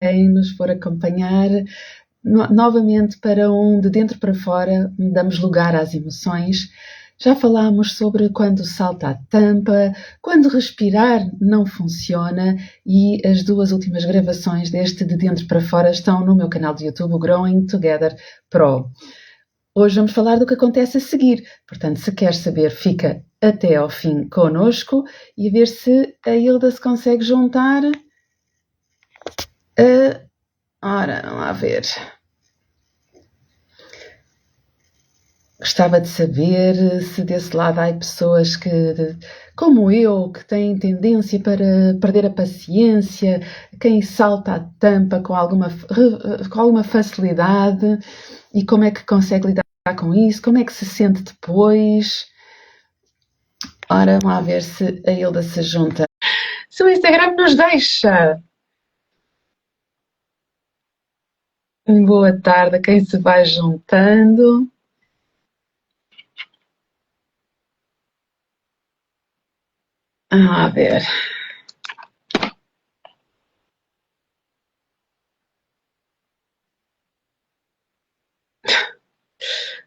quem nos for acompanhar novamente para um de dentro para fora, damos lugar às emoções. Já falámos sobre quando salta a tampa, quando respirar não funciona e as duas últimas gravações deste de dentro para fora estão no meu canal de YouTube, o Growing Together Pro. Hoje vamos falar do que acontece a seguir, portanto, se quer saber, fica até ao fim connosco e a ver se a Hilda se consegue juntar. Ora, vamos lá ver. Gostava de saber se desse lado há pessoas que, como eu, que têm tendência para perder a paciência, quem salta a tampa com alguma facilidade e como é que consegue lidar com isso, como é que se sente depois. Ora, vamos lá ver se a Hilda se junta. Se o Instagram nos deixa. Boa tarde a quem se vai juntando. A ver.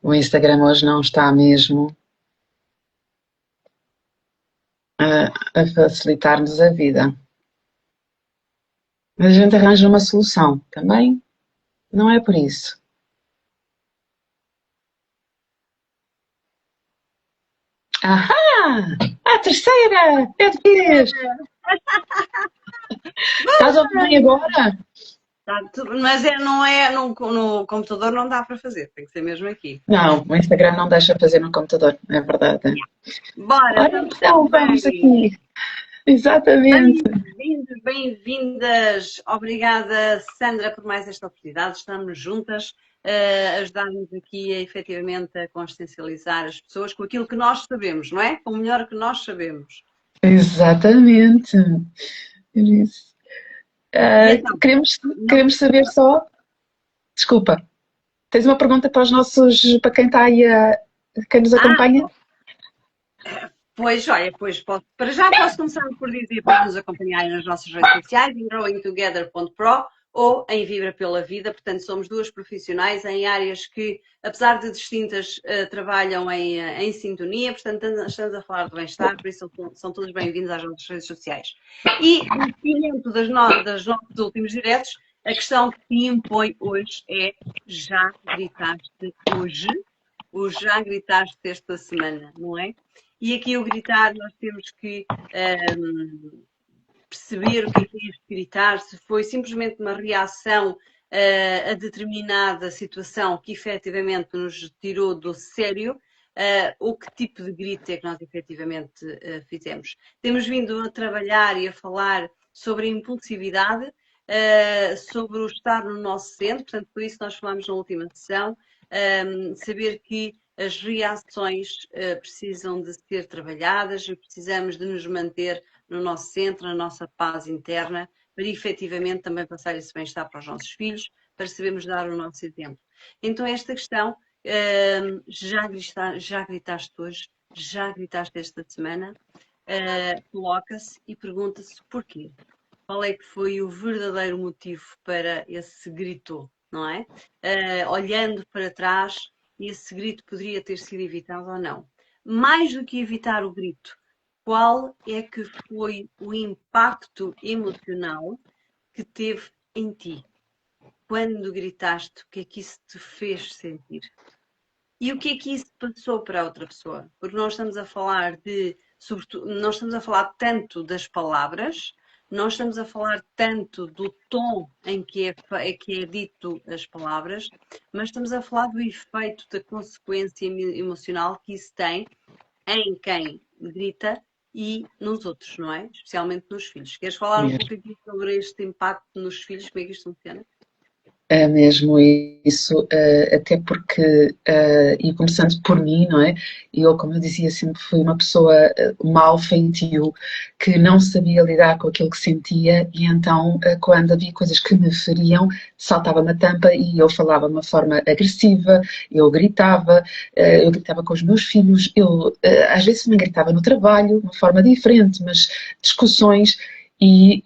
O Instagram hoje não está mesmo a facilitar-nos a vida. Mas a gente arranja uma solução também. Não é por isso. Ahá! A terceira! É de vez! Estás a ouvir agora? Mas não é no computador, não dá para fazer, tem que ser mesmo aqui. Não, o Instagram não deixa fazer no computador, é verdade. Bora, então vamos aqui. Exatamente. Bem-vindos, bem-vindas. Obrigada, Sandra, por mais esta oportunidade. Estamos juntas a ajudar-nos aqui efetivamente a consciencializar as pessoas com aquilo que nós sabemos, não é? Com o melhor que nós sabemos. Exatamente. Isso. Então, queremos saber só. Desculpa. Tens uma pergunta para para quem está aí, quem nos acompanha? Pois, olha, para já posso começar por dizer para nos acompanharem nas nossas redes sociais, em growingtogether.pro ou em Vibra pela Vida. Portanto, somos duas profissionais em áreas que, apesar de distintas, trabalham em sintonia. Portanto, estamos a falar de bem-estar, por isso são todos bem-vindos às nossas redes sociais. E, no seguimento dos nossos últimos diretos, a questão que se impõe hoje é: já gritaste hoje? Ou já gritaste esta semana, não é? E aqui o gritar, nós temos que perceber o que é este gritar, se foi simplesmente uma reação a determinada situação que efetivamente nos tirou do sério, ou que tipo de grito é que nós efetivamente fizemos. Temos vindo a trabalhar e a falar sobre a impulsividade, sobre o estar no nosso centro, portanto, por isso nós falámos na última sessão, saber que as reações precisam de ser trabalhadas e precisamos de nos manter no nosso centro, na nossa paz interna, para efetivamente também passar esse bem-estar para os nossos filhos, para sabermos dar o nosso exemplo. Então esta questão, já gritaste hoje, já gritaste esta semana, coloca-se e pergunta-se porquê. Qual é que foi o verdadeiro motivo para esse grito, não é? Olhando para trás, esse grito poderia ter sido evitado ou não. Mais do que evitar o grito, qual é que foi o impacto emocional que teve em ti? Quando gritaste, o que é que isso te fez sentir? E o que é que isso passou para a outra pessoa? Porque nós estamos a falar nós estamos a falar tanto das palavras, nós estamos a falar tanto do tom em que é dito as palavras, mas estamos a falar do efeito, da consequência emocional que isso tem em quem grita e nos outros, não é? Especialmente nos filhos. Queres falar um pouquinho sobre este impacto nos filhos? Como é que isto funciona? É mesmo isso, até porque, e começando por mim, não é? Eu, como eu dizia, sempre fui uma pessoa mal feitio, que não sabia lidar com aquilo que sentia e então, quando havia coisas que me feriam, saltava-me a tampa e eu falava de uma forma agressiva, eu gritava com os meus filhos, eu às vezes me gritava no trabalho, de uma forma diferente, mas discussões. E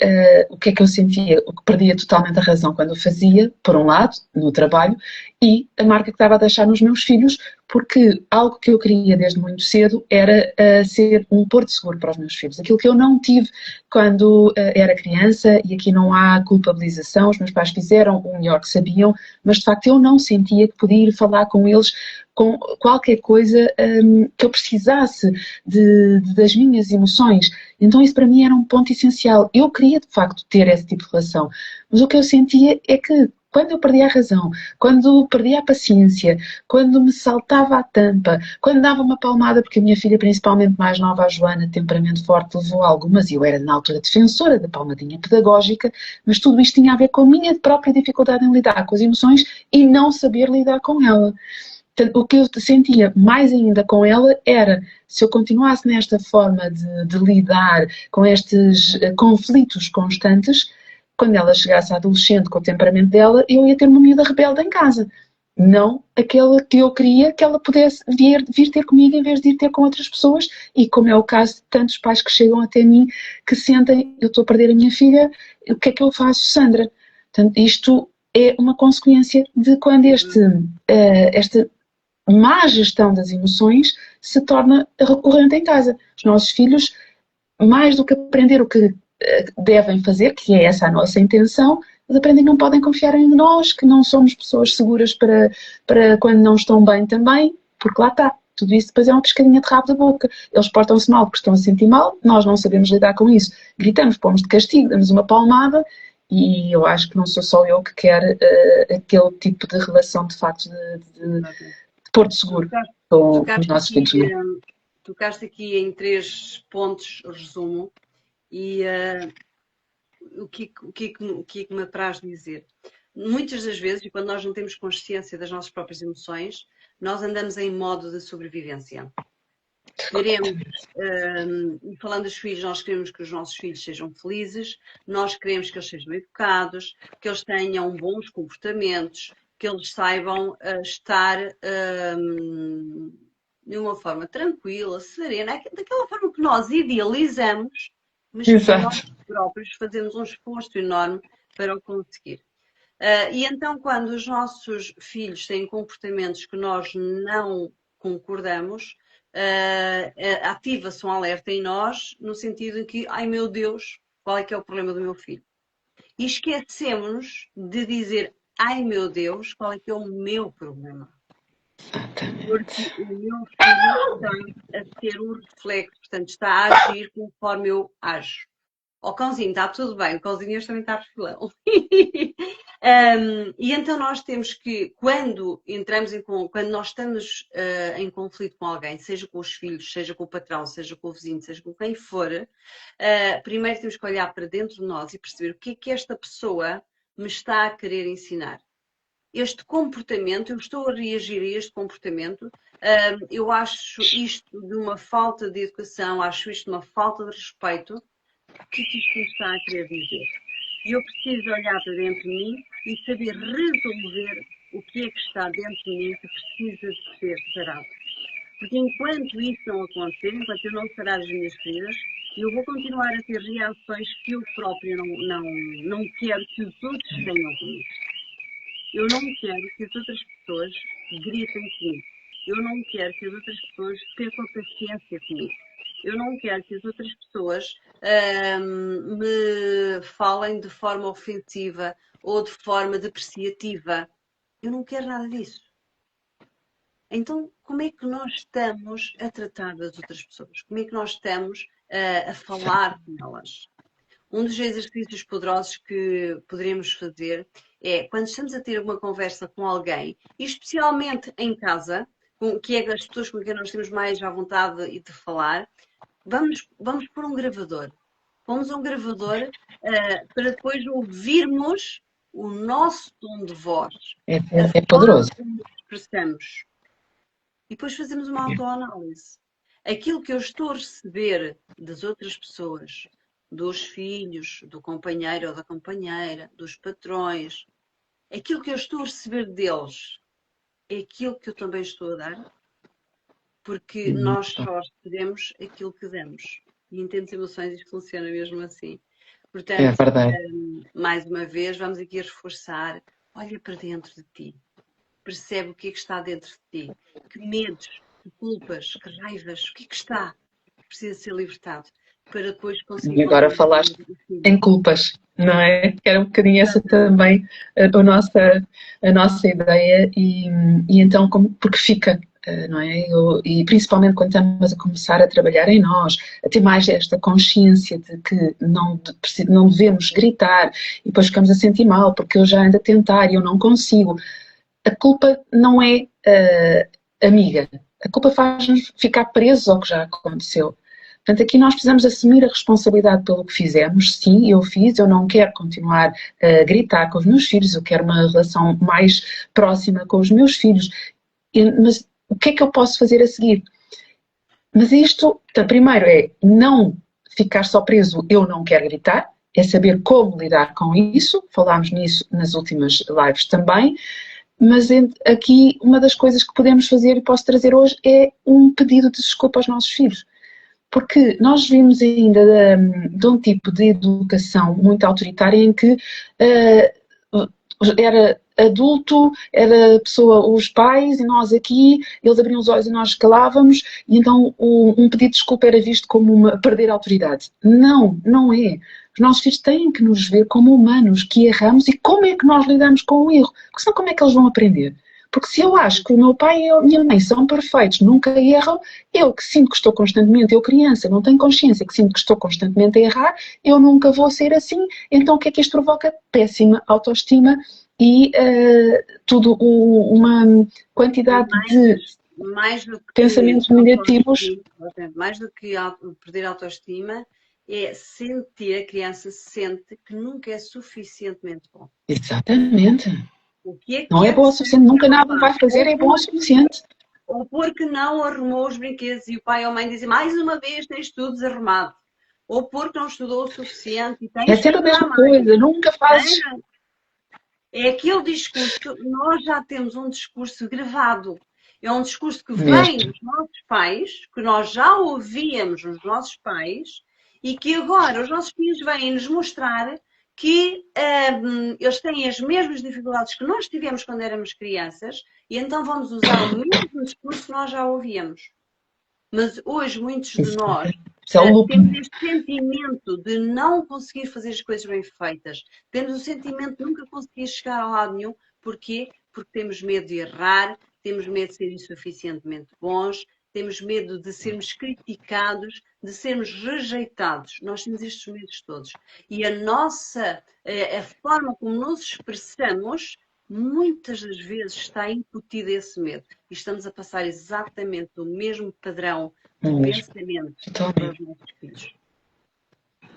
o que é que eu sentia? O que perdia totalmente a razão quando o fazia, por um lado, no trabalho, e a marca que estava a deixar nos meus filhos, porque algo que eu queria desde muito cedo era ser um porto seguro para os meus filhos. Aquilo que eu não tive quando era criança, e aqui não há culpabilização, os meus pais fizeram o melhor que sabiam, mas de facto eu não sentia que podia ir falar com eles com qualquer coisa que eu precisasse das minhas emoções. Então isso para mim era um ponto essencial. Eu queria de facto ter esse tipo de relação, mas o que eu sentia é que quando eu perdia a razão, quando perdia a paciência, quando me saltava a tampa, quando dava uma palmada, porque a minha filha, principalmente mais nova, a Joana, de temperamento forte, levou algumas, e eu era na altura defensora da palmadinha pedagógica, mas tudo isto tinha a ver com a minha própria dificuldade em lidar com as emoções e não saber lidar com ela. O que eu sentia mais ainda com ela era, se eu continuasse nesta forma de lidar com estes conflitos constantes, quando ela chegasse à adolescente com o temperamento dela, eu ia ter uma miúda rebelde em casa. Não aquela que eu queria que ela pudesse vir ter comigo em vez de ir ter com outras pessoas, e como é o caso de tantos pais que chegam até mim, que sentem, eu estou a perder a minha filha, o que é que eu faço, Sandra? Portanto, isto é uma consequência de quando esta má gestão das emoções se torna recorrente em casa. Os nossos filhos, mais do que aprender o que devem fazer, que é essa a nossa intenção, eles aprendem que não podem confiar em nós, que não somos pessoas seguras para quando não estão bem também, porque lá está. Tudo isso depois é uma pescadinha de rabo da boca. Eles portam-se mal porque estão a sentir mal, nós não sabemos lidar com isso. Gritamos, pomos de castigo, damos uma palmada, e eu acho que não sou só eu que quero aquele tipo de relação de facto de Porto Seguro com os nossos filhos. Tocaste aqui em 3 pontos, resumo, e o que é que me apraz dizer? Muitas das vezes, e quando nós não temos consciência das nossas próprias emoções, nós andamos em modo de sobrevivência. Queremos, e falando dos filhos, nós queremos que os nossos filhos sejam felizes, nós queremos que eles sejam educados, que eles tenham bons comportamentos, que eles saibam estar de uma forma tranquila, serena, daquela forma que nós idealizamos, mas que nós próprios fazemos um esforço enorme para o conseguir. E então, quando os nossos filhos têm comportamentos que nós não concordamos, ativa-se um alerta em nós, no sentido em que, ai meu Deus, qual é que é o problema do meu filho? E esquecemos de dizer, ai meu Deus, qual é que é o meu problema? Porque o meu filho está a ter um reflexo, portanto, está a agir conforme eu ajo. Ó cãozinho, está tudo bem, o cãozinho hoje também está perfilão. E então nós temos que, quando nós estamos em conflito com alguém, seja com os filhos, seja com o patrão, seja com o vizinho, seja com quem for, primeiro temos que olhar para dentro de nós e perceber o que é que esta pessoa me está a querer ensinar. Este comportamento, eu estou a reagir a este comportamento, eu acho isto de uma falta de educação, acho isto de uma falta de respeito. O que isto me está a querer dizer? E eu preciso olhar para dentro de mim e saber resolver o que é que está dentro de mim que precisa de ser sarado. Porque enquanto isso não acontecer, enquanto eu não sarar as minhas feridas, eu vou continuar a ter reações que eu própria não quero que os outros tenham comigo. Eu não quero que as outras pessoas gritem comigo. Eu não quero que as outras pessoas percam a paciência comigo. Eu não quero que as outras pessoas me falem de forma ofensiva ou de forma depreciativa. Eu não quero nada disso. Então, como é que nós estamos a tratar das outras pessoas? Como é que nós estamos a falar com elas? Um dos exercícios poderosos que poderíamos fazer é, quando estamos a ter uma conversa com alguém, e especialmente em casa, que é as pessoas com quem nós temos mais à vontade de falar, vamos pôr um gravador. Pomos um gravador para depois ouvirmos o nosso tom de voz. É poderoso. Como nos expressamos. E depois fazemos uma autoanálise. Aquilo que eu estou a receber das outras pessoas, dos filhos, do companheiro ou da companheira, dos patrões, aquilo que eu estou a receber deles é aquilo que eu também estou a dar? Porque nós só recebemos aquilo que damos. E em termos de emoções isto funciona mesmo assim. É Portanto, verdade. mais uma vez, vamos aqui reforçar, olha para dentro de ti, percebe o que é que está dentro de ti, que medos, que culpas, que raivas, o que é que está que precisa ser libertado, para depois conseguir E agora continuar falaste o filho. em culpas, não é? Que era um bocadinho essa também a nossa ideia e então, porque fica, não é? E principalmente quando estamos a começar a trabalhar em nós, a ter mais esta consciência de que não devemos gritar e depois ficamos a sentir mal porque eu já ando a tentar e eu não consigo. A culpa não é amiga. A culpa faz-nos ficar presos ao que já aconteceu. Portanto, aqui nós precisamos assumir a responsabilidade pelo que fizemos. Sim, eu fiz, eu não quero continuar a gritar com os meus filhos, eu quero uma relação mais próxima com os meus filhos. Mas o que é que eu posso fazer a seguir? Mas isto, primeiro, é não ficar só preso, eu não quero gritar, é saber como lidar com isso. Falámos nisso nas últimas lives também. Mas aqui uma das coisas que podemos fazer e posso trazer hoje é um pedido de desculpa aos nossos filhos. Porque nós vimos ainda de um tipo de educação muito autoritária em que era adulto, era pessoa, os pais e nós aqui, eles abriam os olhos e nós calávamos e então um pedido de desculpa era visto como perder a autoridade. Não, não é. Os nossos filhos têm que nos ver como humanos, que erramos e como é que nós lidamos com o erro. Porque senão como é que eles vão aprender? Porque se eu acho que o meu pai e a minha mãe são perfeitos, nunca erram, eu que sinto que estou constantemente, eu criança, não tenho consciência que sinto que estou constantemente a errar, eu nunca vou ser assim, então o que é que isto provoca? Péssima autoestima e tudo uma quantidade de mais do que pensamentos negativos. mais do que perder a autoestima, é sentir, a criança sente que nunca é suficientemente bom. Exatamente. O que é não que é bom o suficiente, nunca nada vai fazer, é bom o suficiente. Ou porque não arrumou os brinquedos e o pai ou a mãe dizem mais uma vez tens tudo desarrumado. Ou porque não estudou o suficiente e tens É que sempre a estudar mesma mais. coisa, nunca fazes. É aquele discurso, nós já temos um discurso gravado. É um discurso que vem Mesmo. dos nossos pais, que nós já ouvíamos nos nossos pais, e que agora os nossos filhos vêm nos mostrar que eles têm as mesmas dificuldades que nós tivemos quando éramos crianças, e então vamos usar o mesmo discurso que nós já ouvíamos. Mas hoje muitos de nós Isso é o temos looping. este sentimento de não conseguir fazer as coisas bem feitas. Temos o sentimento de nunca conseguir chegar a lado nenhum. Porquê? Porque temos medo de errar, temos medo de ser insuficientemente bons, temos medo de sermos criticados, de sermos rejeitados. Nós temos estes medos todos. E a forma como nos expressamos, muitas das vezes está incutido esse medo. E estamos a passar exatamente o mesmo padrão de pensamento para os nossos filhos.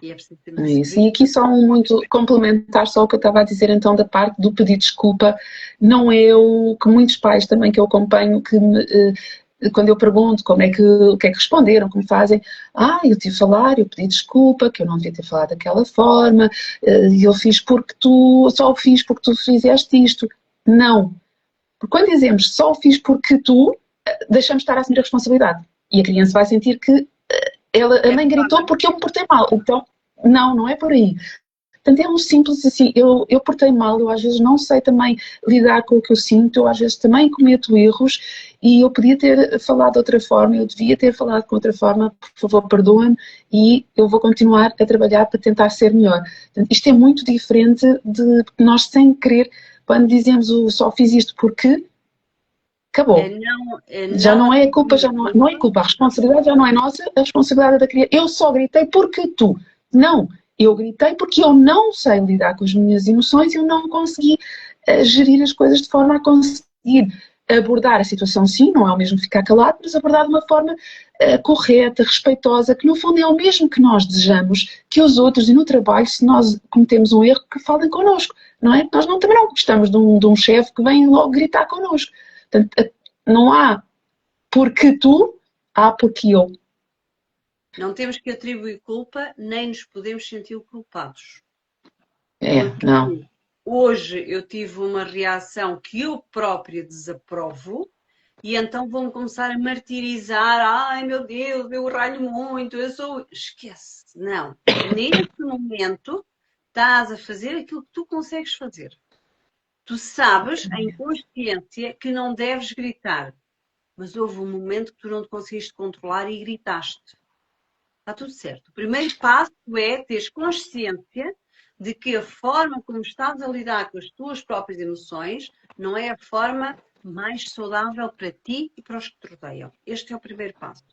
E é preciso ter Isso. E aqui só muito complementar só o que eu estava a dizer então da parte do pedir desculpa, não é o que muitos pais também que eu acompanho que quando eu pergunto como é que, o que é que responderam, como fazem, eu tive a falar, eu pedi desculpa, que eu não devia ter falado daquela forma, eu fiz porque só o fiz porque tu fizeste isto. Não. Porque quando dizemos só o fiz porque tu, deixamos de estar a assumir a responsabilidade. E a criança vai sentir que a mãe gritou porque eu me portei mal. Então, não é por aí. Portanto, é um simples assim, eu portei mal, eu às vezes não sei também lidar com o que eu sinto, eu às vezes também cometo erros e eu podia ter falado de outra forma, eu devia ter falado de outra forma, por favor, perdoa-me e eu vou continuar a trabalhar para tentar ser melhor. Portanto, isto é muito diferente de nós sem querer, quando dizemos só fiz isto porque acabou. Já não é culpa, já não é culpa, a responsabilidade já não é nossa, a responsabilidade é da criança. Eu só gritei porque tu. Não, eu gritei porque eu não sei lidar com as minhas emoções e eu não consegui gerir as coisas de forma a conseguir abordar a situação, sim, não é o mesmo ficar calado, mas abordar de uma forma correta, respeitosa, que no fundo é o mesmo que nós desejamos que os outros e no trabalho, se nós cometemos um erro, que falem connosco, não é? Nós também não gostamos de um chefe que vem logo gritar connosco. Portanto, não há porque tu, há porque eu. Não temos que atribuir culpa, nem nos podemos sentir culpados. Não. Hoje eu tive uma reação que eu própria desaprovo e então vou-me começar a martirizar. Ai meu Deus, eu ralho muito, eu sou... Esquece. Não. Neste momento estás a fazer aquilo que tu consegues fazer. Tu sabes, em consciência, que não deves gritar, mas houve um momento que tu não te conseguiste controlar e gritaste. Está tudo certo. O primeiro passo é teres consciência de que a forma como estás a lidar com as tuas próprias emoções não é a forma mais saudável para ti e para os que te rodeiam. Este é o primeiro passo.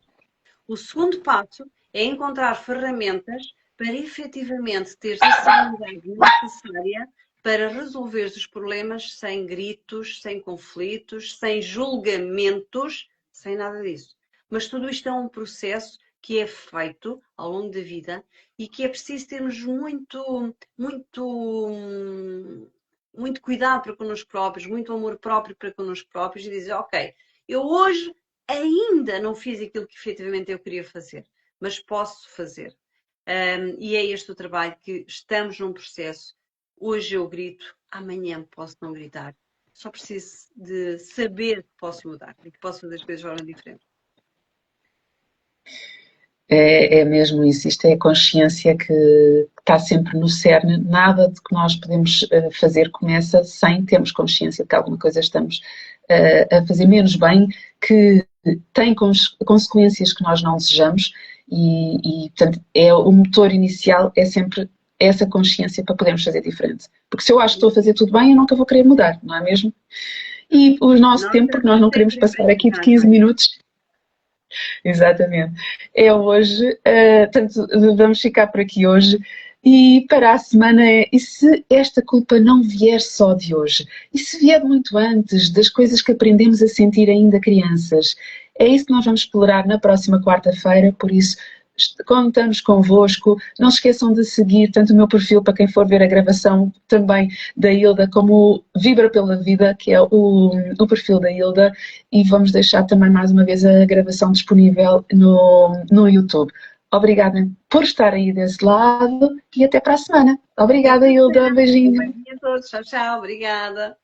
O segundo passo é encontrar ferramentas para efetivamente teres a serenidade necessária para resolver os problemas sem gritos, sem conflitos, sem julgamentos, sem nada disso. Mas tudo isto é um processo que é feito ao longo da vida e que é preciso termos muito cuidado para connosco próprios, muito amor próprio para connosco próprios e dizer, ok, eu hoje ainda não fiz aquilo que efetivamente eu queria fazer, mas posso fazer. E é este o trabalho que estamos num processo. Hoje eu grito, amanhã posso não gritar. Só preciso de saber que posso mudar e que posso fazer as coisas de forma diferente. É mesmo isso, isto é a consciência que está sempre no cerne, nada de que nós podemos fazer começa sem termos consciência de que alguma coisa estamos a fazer menos bem, que tem consequências que nós não desejamos e portanto, o motor inicial é sempre essa consciência para podermos fazer diferente. Porque se eu acho que estou a fazer tudo bem, eu nunca vou querer mudar, não é mesmo? E o nosso tempo, porque nós não queremos passar aqui de 15 minutos. Exatamente. É hoje, portanto, vamos ficar por aqui hoje e para a semana e se esta culpa não vier só de hoje? E se vier muito antes das coisas que aprendemos a sentir ainda crianças? É isso que nós vamos explorar na próxima quarta-feira, por isso contamos convosco. Não se esqueçam de seguir tanto o meu perfil para quem for ver a gravação também da Hilda, como o Vibra pela Vida, que é o perfil da Hilda, e vamos deixar também mais uma vez a gravação disponível no YouTube. Obrigada por estar aí desse lado e até para a semana. Obrigada, Hilda. Beijinho. Beijinho a todos. Tchau, tchau. Obrigada.